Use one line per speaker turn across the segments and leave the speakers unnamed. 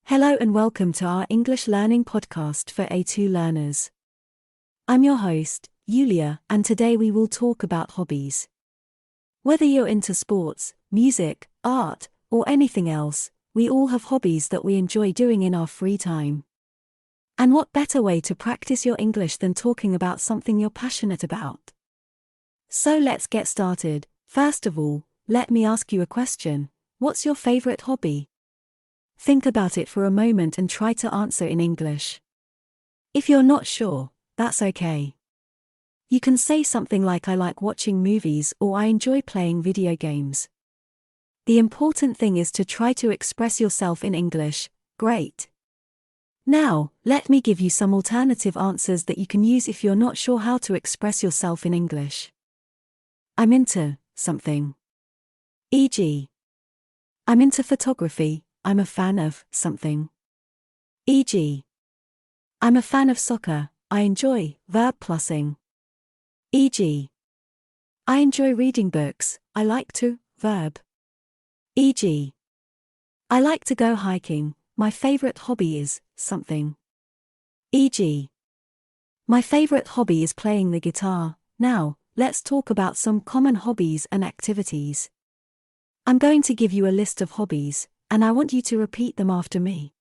Hello and welcome to our English learning podcast for A2 learners. I'm your host, Yulia, and today we will talk about hobbies. Whether you're into sports, music, art, or anything else, we all have hobbies that we enjoy doing in our free time. And what better way to practice your English than talking about something you're passionate about? So let's get started. First of all, let me ask you a question. What's your favorite hobby? Think about it for a moment and try to answer in English. If you're not sure, that's okay. You can say something like I like watching movies or I enjoy playing video games. The important thing is to try to express yourself in English. Great. Now, let me give you some alternative answers that you can use if you're not sure how to express yourself in English. I'm into something. E.g., I'm into photography. I'm a fan of something. E.g., I'm a fan of soccer. I enjoy verb plussing. E.g., I enjoy reading books. I like to verb. E.g., I like to go hiking. My favorite hobby is something. E.g., my favorite hobby is playing the guitar. Now, let's talk about some common hobbies and activities. I'm going to give you a list of hobbies, and I want you to repeat them after me.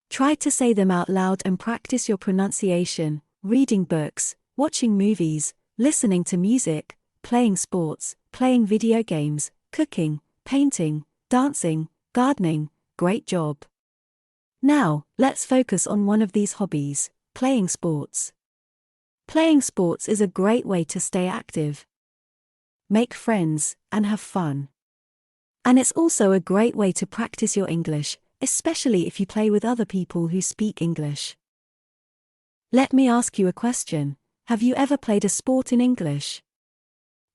Try to say them out loud and practice your pronunciation: reading books, watching movies, listening to music, playing sports, playing video games, cooking, painting, dancing, gardening. Great job. Now, let's focus on one of these hobbies: playing sports. Playing sports is a great way to stay active, make friends, and have fun. And it's also a great way to practice your English, especially if you play with other people who speak English. Let me ask you a question. Have you ever played a sport in English?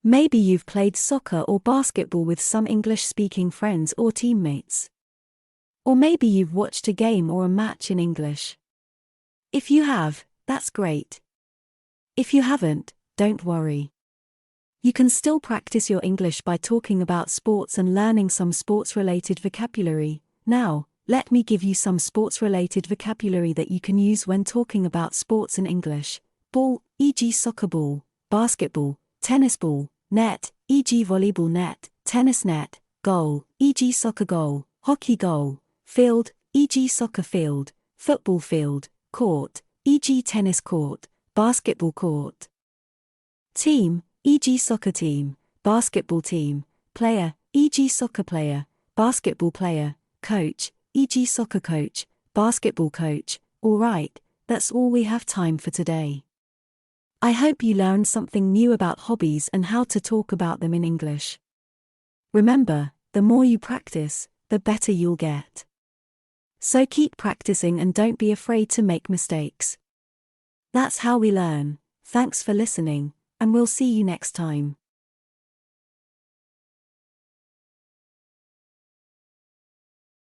Maybe you've played soccer or basketball with some English-speaking friends or teammates. Or maybe you've watched a game or a match in English. If you have, that's great. If you haven't, don't worry. You can still practice your English by talking about sports and learning some sports-related vocabulary. Now, let me give you some sports-related vocabulary that you can use when talking about sports in English. Ball, e.g. soccer ball; basketball, tennis ball; net, e.g. volleyball net, tennis net; goal, e.g. soccer goal, hockey goal; field, e.g. soccer field, football field; court, e.g. tennis court, basketball court; team, e.g. soccer team, basketball team; player, e.g. soccer player, basketball player; coach, e.g. soccer coach, basketball coach. Alright, that's all we have time for today. I hope you learned something new about hobbies and how to talk about them in English. Remember, the more you practice, the better you'll get. So keep practicing and don't be afraid to make mistakes. That's how we learn. Thanks for listening, and we'll see you next time.